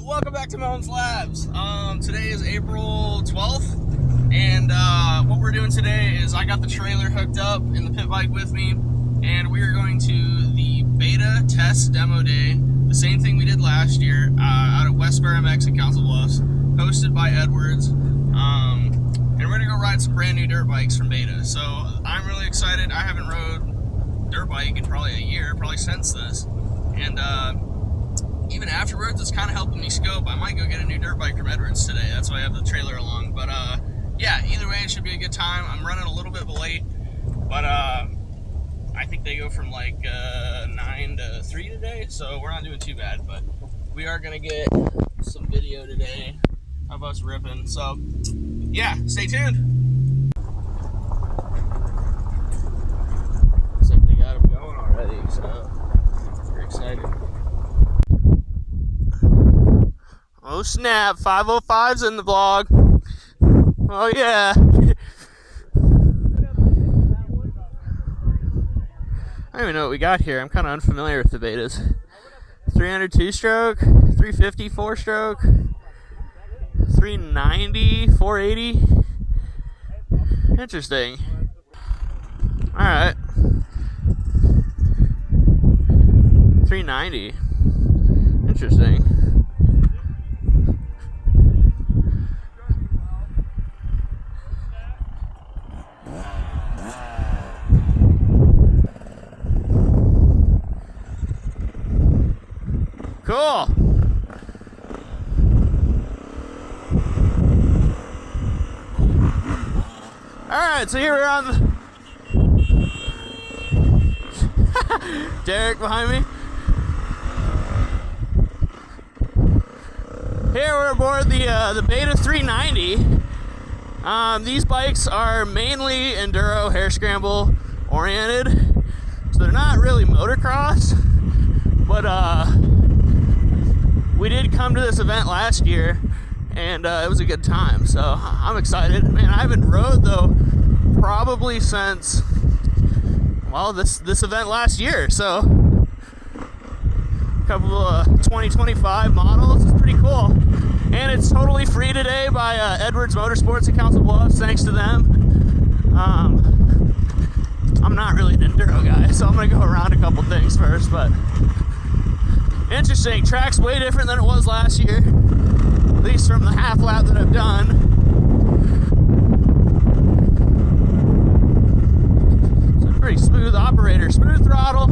welcome back to Moans Labs. Today is April 12th, and what we're doing today is I got the trailer hooked up in the pit bike with me, and we are going to the beta test demo day, the same thing we did last year, out at Westfair Mx in Council Bluffs, hosted by Edwards. And we're gonna go ride some brand new dirt bikes from beta. So I'm really excited. I haven't rode dirt bike in probably a year, probably since this, and even afterwards, it's kind of helping me scope. I might go get a new dirt bike from Edwards today. That's why I have the trailer along. But yeah, either way, it should be a good time. I'm running a little bit late, but I think they go from like 9 to 3 today, so we're not doing too bad. But we are gonna get some video today of us ripping. So yeah, stay tuned. Looks like they got them going already, so we're excited. Oh snap, 505's in the vlog. Oh yeah. I don't even know what we got here. I'm kind of unfamiliar with the betas. 300 2-stroke, 350 4-stroke, 390 480. Interesting. Alright. 390. Interesting. Cool. Alright, so here we're on the Derek behind me. Here we're aboard the Beta 390. These bikes are mainly enduro hair scramble oriented, so they're not really motocross, but we did come to this event last year, and it was a good time, so I'm excited. Man, I haven't rode, though, probably since, well, this event last year, so a couple of 2025 models. It's pretty cool. And it's totally free today by Edwards Motorsports in Council Bluffs, thanks to them. I'm not really an enduro guy, so I'm going to go around a couple things first, but interesting. Track's way different than it was last year, at least from the half lap that I've done. It's a pretty smooth operator, smooth throttle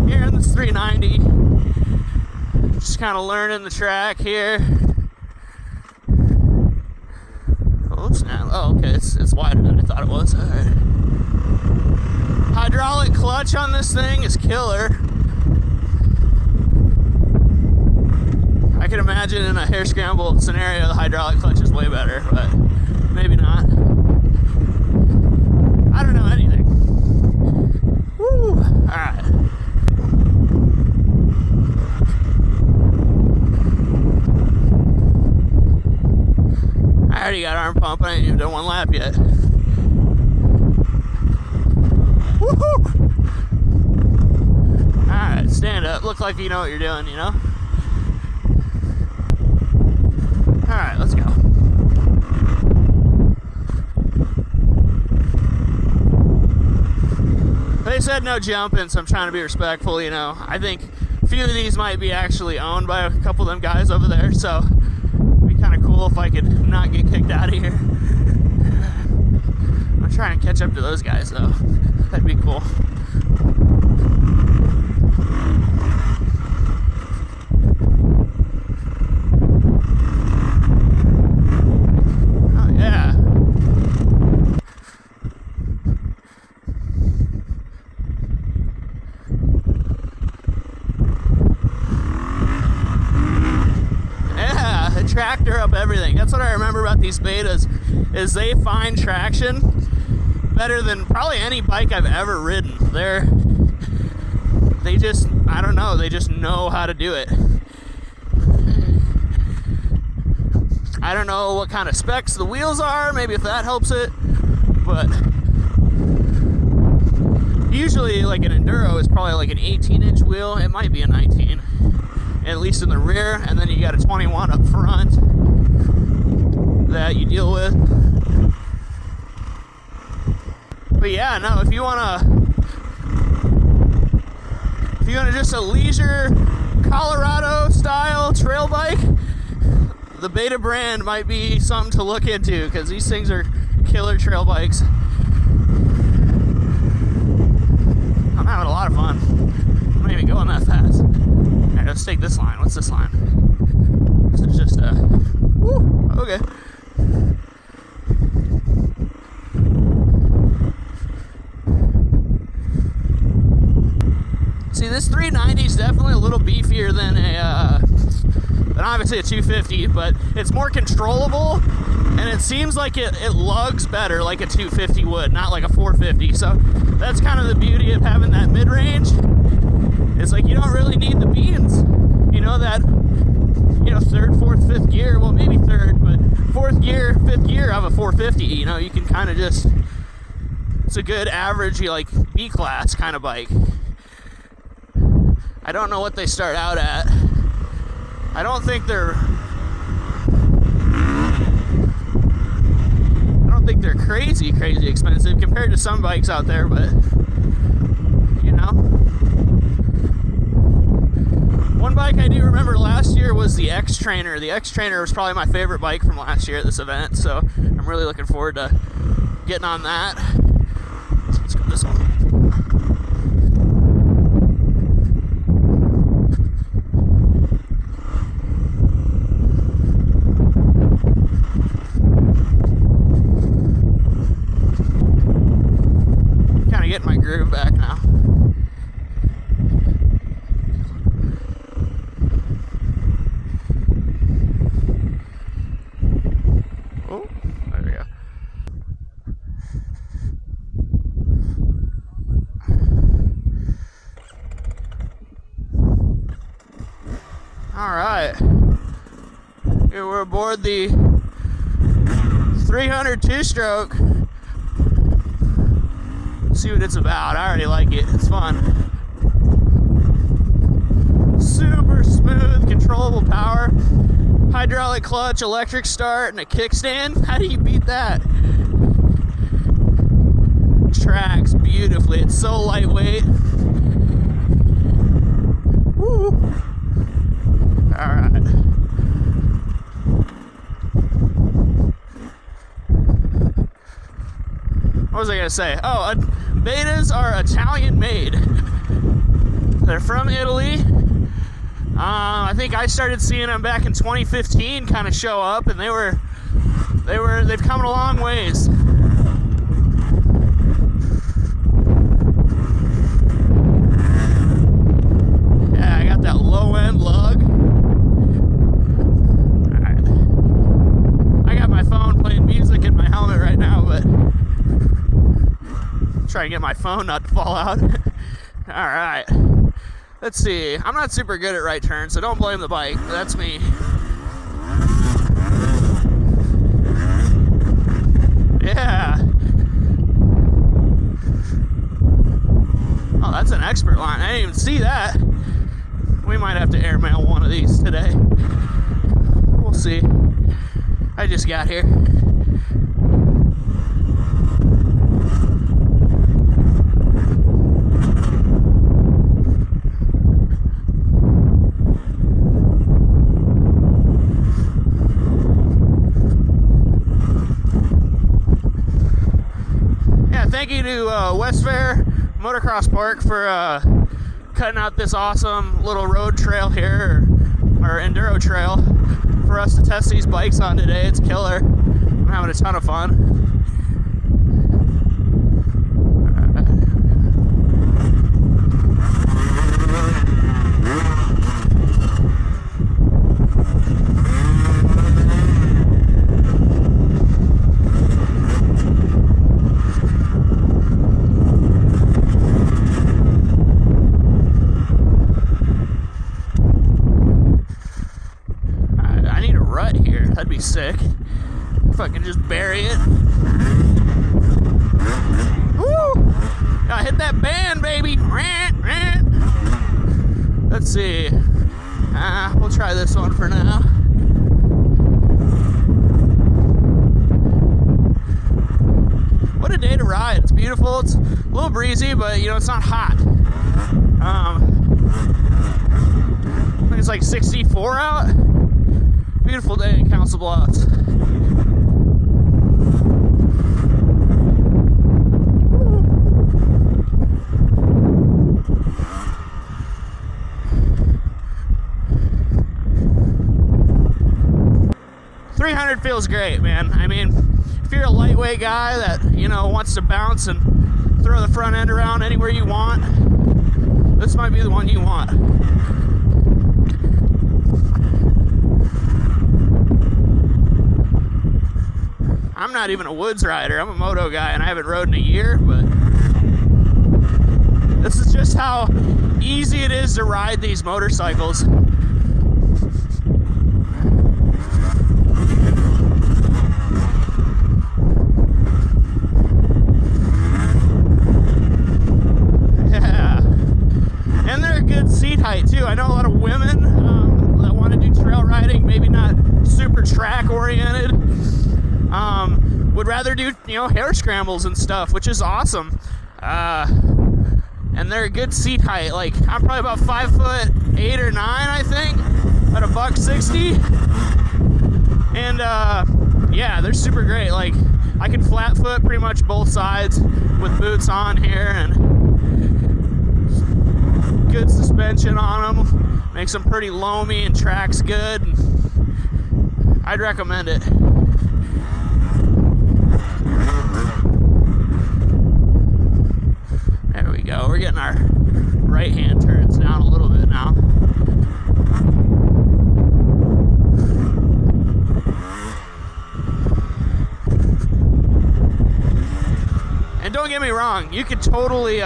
here in this 390. Just kind of learning the track here. Oh snap! Oh, okay, it's wider than I thought it was. All right. Hydraulic clutch on this thing is killer. I can imagine in a hair scramble scenario, the hydraulic clutch is way better, but maybe not. I don't know anything. Woo! Alright. I already got arm pump, I ain't even done one lap yet. Woohoo! Alright, stand up. Look like you know what you're doing, you know? Alright, let's go. They said no jumping, so I'm trying to be respectful, you know. I think a few of these might be actually owned by a couple of them guys over there, so it'd be kind of cool if I could not get kicked out of here. I'm trying to catch up to those guys, though. That'd be cool. Tractor up everything. That's what I remember about these betas, is they find traction better than probably any bike I've ever ridden. They just, I don't know, they just know how to do it. I don't know what kind of specs the wheels are, maybe if that helps it, but usually like an enduro is probably like an 18-inch wheel. It might be a 19. at least in the rear, and then you got a 21 up front that you deal with. But yeah, no, if you wanna just a leisure Colorado style trail bike, the Beta brand might be something to look into, because these things are killer trail bikes. I'm having a lot of fun. I'm not even going that fast. Alright, let's take this line. What's this line? This is just a... Woo, okay. See, this 390 is definitely a little beefier than obviously a 250, but it's more controllable, and it seems like it lugs better like a 250 would, not like a 450. So that's kind of the beauty of having that mid-range. It's like you don't really need the beans, you know, that, you know, third, fourth, fifth gear, well, maybe third, but fourth gear, fifth gear of a 450, you know, you can kind of just, it's a good average, like B-class kind of bike. I don't know what they start out at. I don't think they're crazy expensive compared to some bikes out there, but you know. One bike I do remember last year was the X Trainer. The X Trainer was probably my favorite bike from last year at this event, so I'm really looking forward to getting on that. Let's go this one. Getting my groove back now. Oh, there we go. All right, here we're aboard the 300 two-stroke. See what it's about. I already like it. It's fun. Super smooth, controllable power. Hydraulic clutch, electric start, and a kickstand. How do you beat that? Tracks beautifully. It's so lightweight. Woo! Alright. What was I gonna say? Oh, Betas are Italian made. They're from Italy. I think I started seeing them back in 2015 kind of show up, and they've come a long ways. Yeah, I got that low end lug. Alright. I got my phone playing music in my helmet right now, but try to get my phone not to fall out. All right, let's see. I'm not super good at right turns, so don't blame the bike. That's me. Yeah. Oh, that's an expert line. I didn't even see that. We might have to airmail one of these today. We'll see. I just got here. Thank you to Westfair Motocross Park for cutting out this awesome little road trail here, or enduro trail, for us to test these bikes on today. It's killer. I'm having a ton of fun. That'd be sick. If I can just bury it. Woo! Gotta hit that band, baby. Let's see. We'll try this one for now. What a day to ride. It's beautiful. It's a little breezy, but you know, it's not hot. I think it's like 64 out. Beautiful day in Council Bluffs. $300 feels great, man. I mean, if you're a lightweight guy that, you know, wants to bounce and throw the front end around anywhere you want, this might be the one you want. I'm not even a woods rider. I'm a moto guy, and I haven't rode in a year, but this is just how easy it is to ride these motorcycles. Height too. I know a lot of women that want to do trail riding, maybe not super track oriented, would rather do, you know, hair scrambles and stuff, which is awesome. And they're a good seat height. Like, I'm probably about 5'8" or 9", I think, at $160. And yeah, they're super great. Like, I can flat foot pretty much both sides with boots on here, and good suspension on them, makes them pretty loamy and tracks good. I'd recommend it. There we go. We're getting our right hand turns down a little bit now. And don't get me wrong, you could totally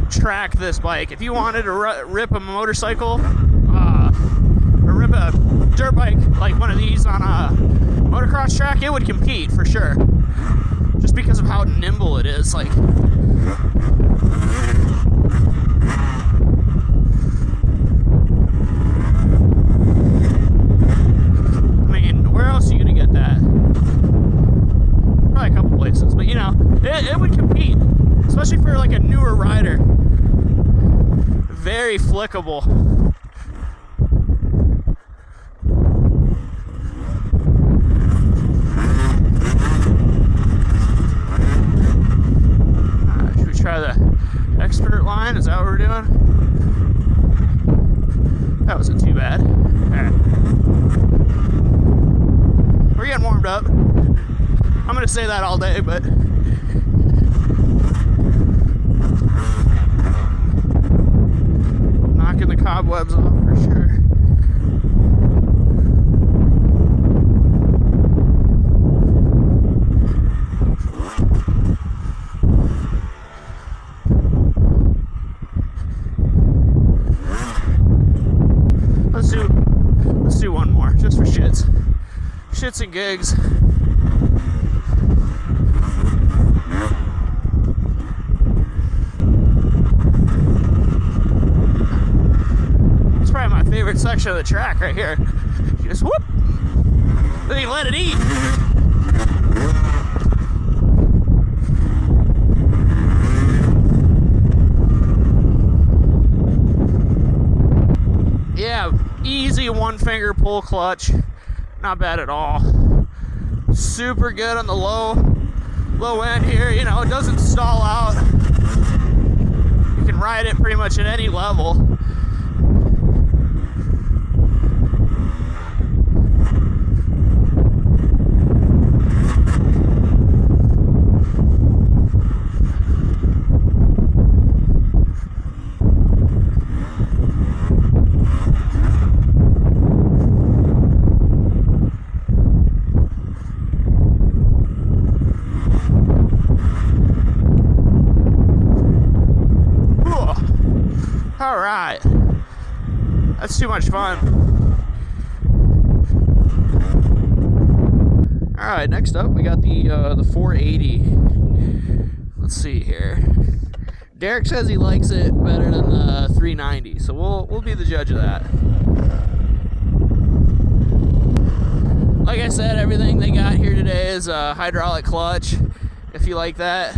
track this bike. If you wanted to rip a motorcycle or rip a dirt bike like one of these on a motocross track, it would compete for sure, just because of how nimble it is. Like, I mean, where else are you gonna get that? Probably a couple places, but you know, it would compete, especially for like a newer rider. Very flickable. Should we try the expert line? Is that what we're doing? That wasn't too bad. Alright. We're getting warmed up. I'm gonna say that all day, but knocking the cobwebs off for sure. Let's do one more, just for shits and gigs. Favorite section of the track right here. You just whoop, then you let it eat. Yeah, easy one finger pull clutch, not bad at all. Super good on the low end here. You know, it doesn't stall out. You can ride it pretty much at any level. All right, that's too much fun. All right, next up we got the 480. Let's see here, Derek says he likes it better than the 390, so we'll be the judge of that. Like I said, everything they got here today is a hydraulic clutch. If you like that,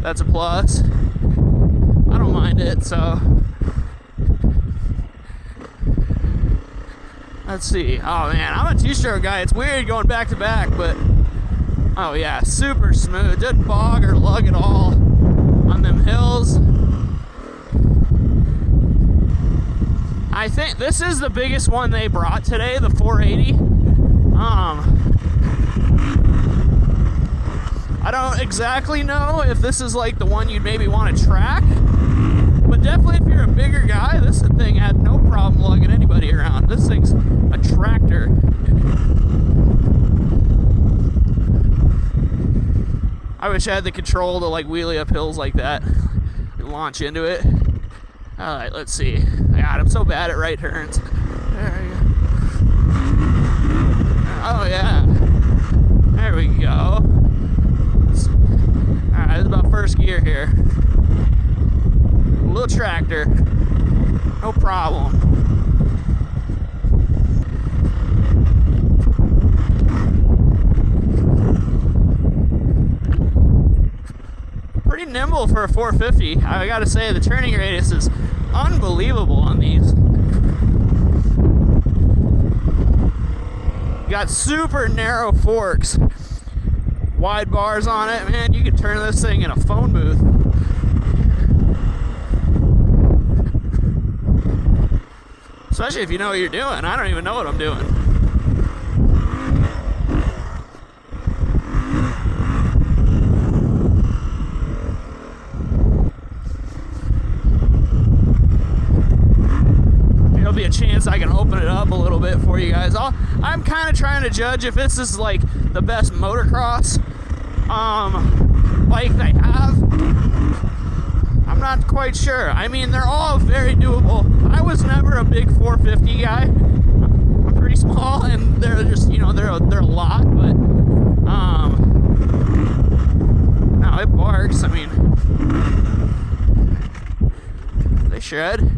that's a plus. I don't mind it, so. Let's see. Oh man, I'm a two-stroke guy. It's weird going back to back, but oh yeah, super smooth. Didn't bog or lug at all on them hills. I think this is the biggest one they brought today, the 480. I don't exactly know if this is like the one you'd maybe want to track, but definitely if you're a bigger guy, this thing had no problem lugging anybody around. This thing's a tractor. I wish I had the control to like wheelie up hills like that and launch into it. Alright, let's see. God, I'm so bad at right turns. There we go. Oh yeah. There we go. Alright, this is about first gear here. A little tractor. No problem. Pretty nimble for a 450. I gotta say, the turning radius is unbelievable on these. Got super narrow forks, wide bars on it. Man, you could turn this thing in a phone booth. Especially if you know what you're doing. I don't even know what I'm doing. There'll be a chance I can open it up a little bit for you guys. I'm kind of trying to judge if this is like the best motocross bike they have. I'm not quite sure. I mean, they're all very doable. I was never a big 450 guy. I'm pretty small, and they're just, you know, they're a lot, but no, it barks. I mean, they shred.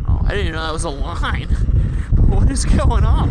Oh, I didn't even know that was a line. What is going on?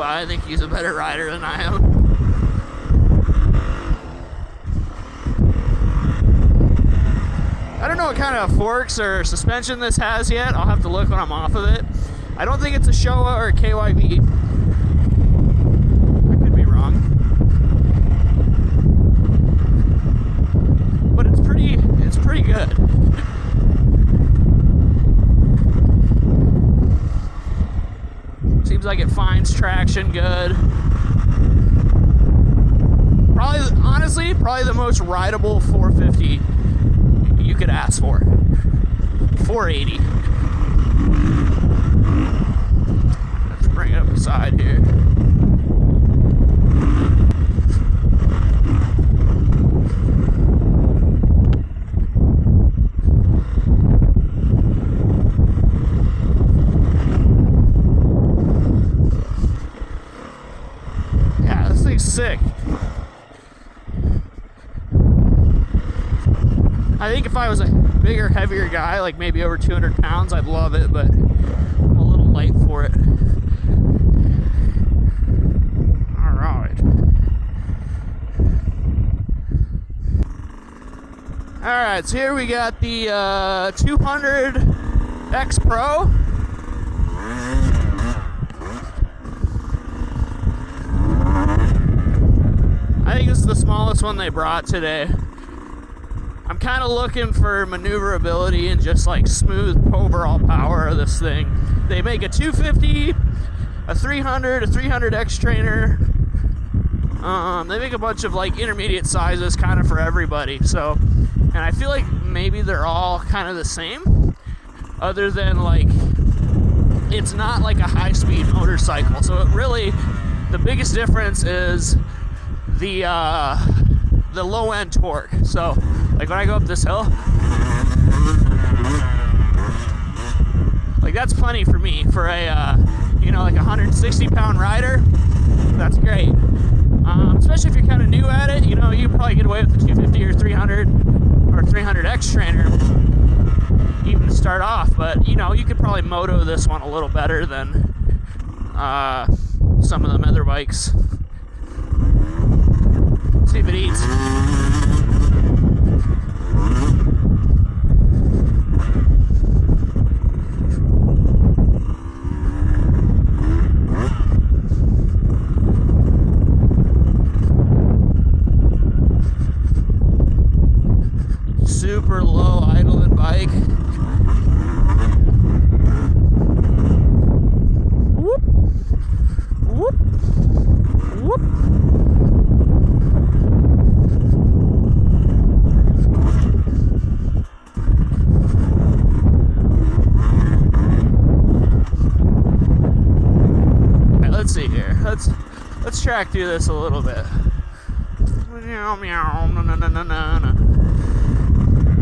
I think he's a better rider than I am. I don't know what kind of forks or suspension this has yet. I'll have to look when I'm off of it. I don't think it's a Showa or a KYB. I could be wrong. But it's pretty good. Seems like it finds traction good. Honestly, probably the most rideable 450 you could ask for. 480. Let's bring it up the side here. Sick. I think if I was a bigger, heavier guy, like maybe over 200 pounds, I'd love it, but I'm a little light for it. Alright. Alright, so here we got the 200 X Pro. I think this is the smallest one they brought today. I'm I'm kind of looking for maneuverability and just like smooth overall power of this thing. They make a 250, a 300, a 300X trainer. They make a bunch of like intermediate sizes kind of for everybody. So, and I feel like maybe they're all kind of the same, other than like, it's not like a high-speed motorcycle. So it really, the biggest difference is the low-end torque. So like when I go up this hill, like that's plenty for me for a you know, like a 160-pound rider. That's great, especially if you're kind of new at it. You know, you probably get away with the 250 or 300 or 300X trainer even to start off, but you know, you could probably moto this one a little better than some of them other bikes. See if it eats. Super low idling bike. Whoop, whoop, whoop. All right, let's see here. Let's track through this a little bit. Meow, meow, no, no, no, no, no.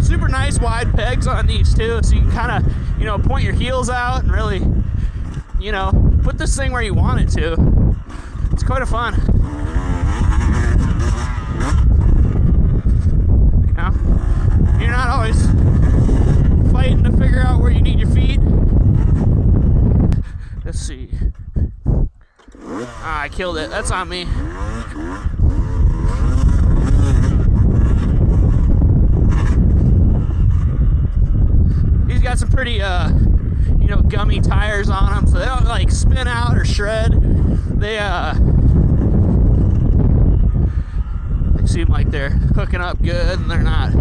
Super nice wide pegs on these too, so you can kind of, you know, point your heels out and really, you know, put this thing where you want it to. It's quite a fun. You know, you're not always fighting to figure out where you need your feet. Let's see. Ah, I killed it. That's on me. Got some pretty, you know, gummy tires on them, so they don't like spin out or shred. They seem like they're hooking up good, and they're not,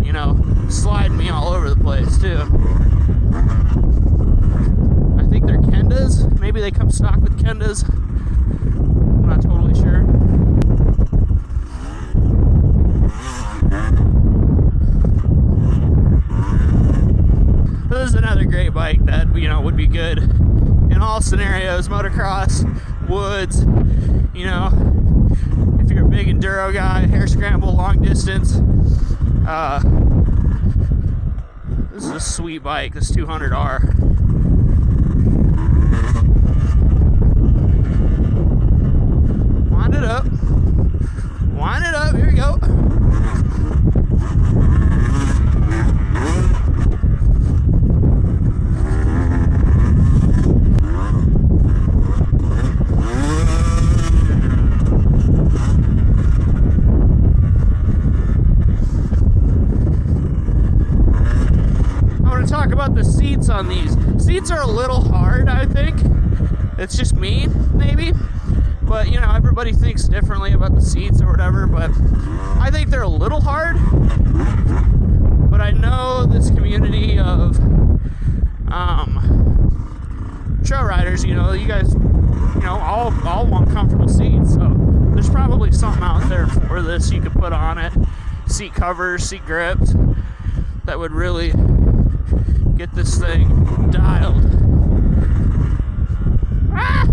you know, sliding me all over the place too. I think they're Kendas. Maybe they come stock with Kendas. I'm not totally sure. This is another great bike that, you know, would be good in all scenarios. Motocross, woods, you know, if you're a big enduro guy, hair scramble, long distance. This is a sweet bike, this 200R. Wind it up. Wind it up, here we go. Talk about the seats on these. Seats are a little hard, I think. It's just me, maybe. But, you know, everybody thinks differently about the seats or whatever, but I think they're a little hard. But I know this community of trail riders, you know, you guys, you know, all want comfortable seats, so there's probably something out there for this you could put on it. Seat covers, seat grips, that would really get this thing dialed. Ah!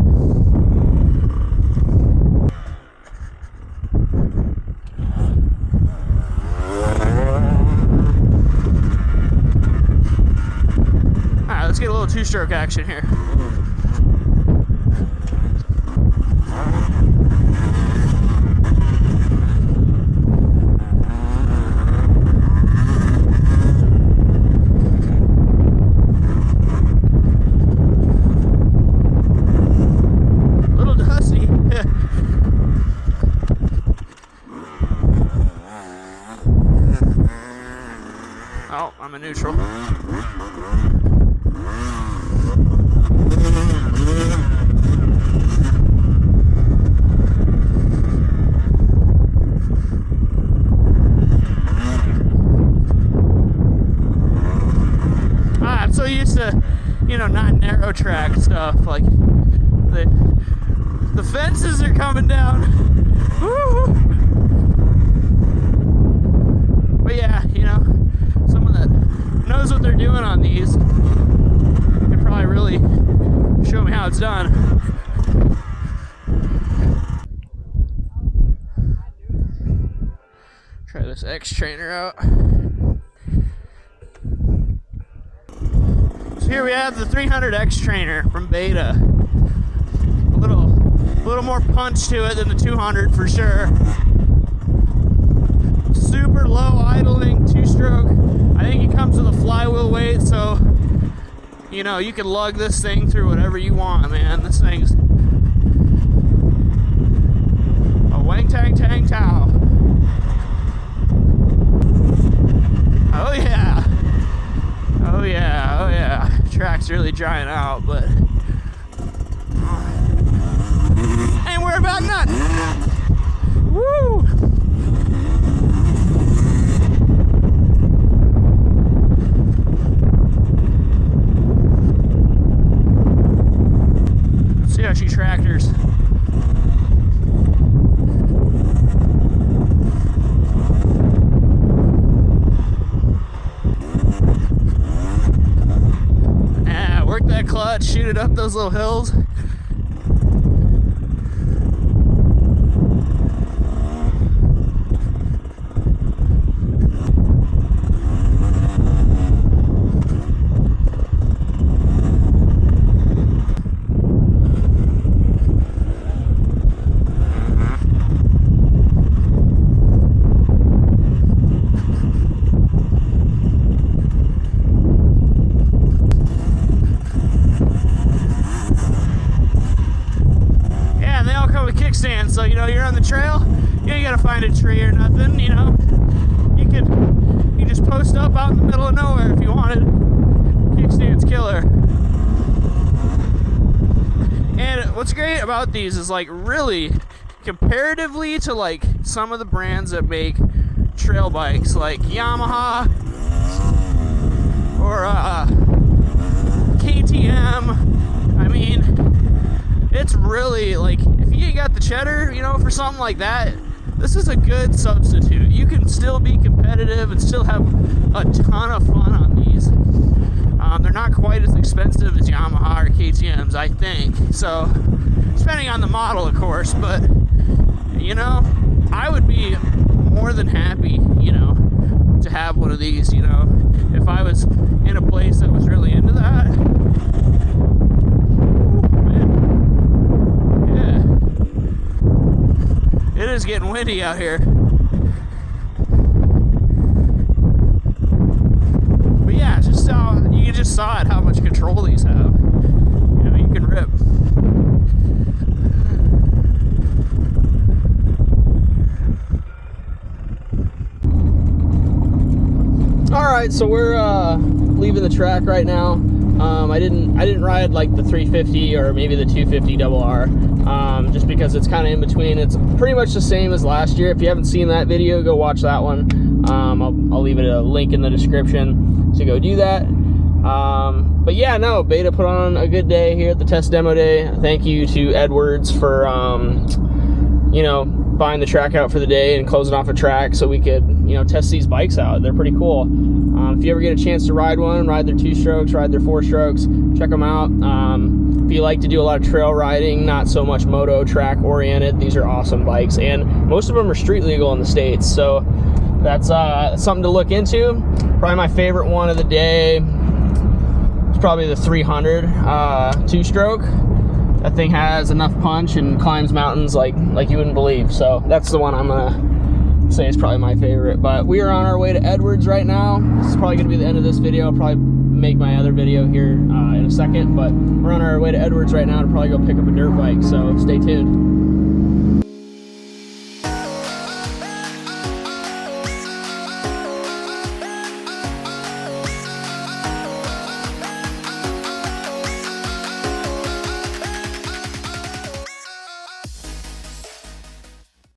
Alright, let's get a little two-stroke action here. Oh, I'm in neutral. Euro track stuff. Like the fences are coming down. Woo! But yeah, you know, someone that knows what they're doing on these can probably really show me how it's done. Try this X trainer out. So here we have the 300X trainer from Beta. A little more punch to it than the 200 for sure. Super low idling, 2-stroke. I think it comes with a flywheel weight, so you know you can lug this thing through whatever you want, man. This thing's a wang tang tang tao. Oh yeah. Oh yeah, oh yeah. Track's really drying out, but ain't worried about nothing. Woo! Let's see how she tractors. Work that clutch, shoot it up those little hills. So, you know, you're on the trail, you ain't gotta find a tree or nothing, you know. You can just post up out in the middle of nowhere if you wanted. Kickstand's killer. And what's great about these is, like, really, comparatively to, like, some of the brands that make trail bikes, like Yamaha or KTM, I mean, it's really, like, if you got the cheddar, you know, for something like that, this is a good substitute. You can still be competitive and still have a ton of fun on these. They're not quite as expensive as Yamaha or KTM's, I think. So, depending on the model, of course, but, you know, I would be more than happy, you know, to have one of these, you know, if I was in a place that was really into that. It is getting windy out here. But yeah, you just saw it, how much control these have. You know, you can rip. Alright, so we're leaving the track right now. I didn't ride like the 350 or maybe the 250 RR, just because it's kind of in between. It's pretty much the same as last year. If you haven't seen that video, go watch that one. I'll leave it a link in the description to go do that. But yeah, no, Beta put on a good day here at the test demo day. Thank you to Edwards for you know, buying the track out for the day and closing off a track so we could, you know, test these bikes out. They're pretty cool. If you ever get a chance to ride one, ride their 2-strokes, ride their 4-strokes, check them out. If you like to do a lot of trail riding, not so much moto track oriented, these are awesome bikes, and most of them are street legal in the States, so that's something to look into. Probably my favorite one of the day is probably the 300 2-stroke. That thing has enough punch and climbs mountains like you wouldn't believe. So that's the one I'm gonna say is probably my favorite. But we are on our way to Edwards right now. This is probably gonna be the end of this video. I'll probably make my other video here in a second. But we're on our way to Edwards right now to probably go pick up a dirt bike. So stay tuned.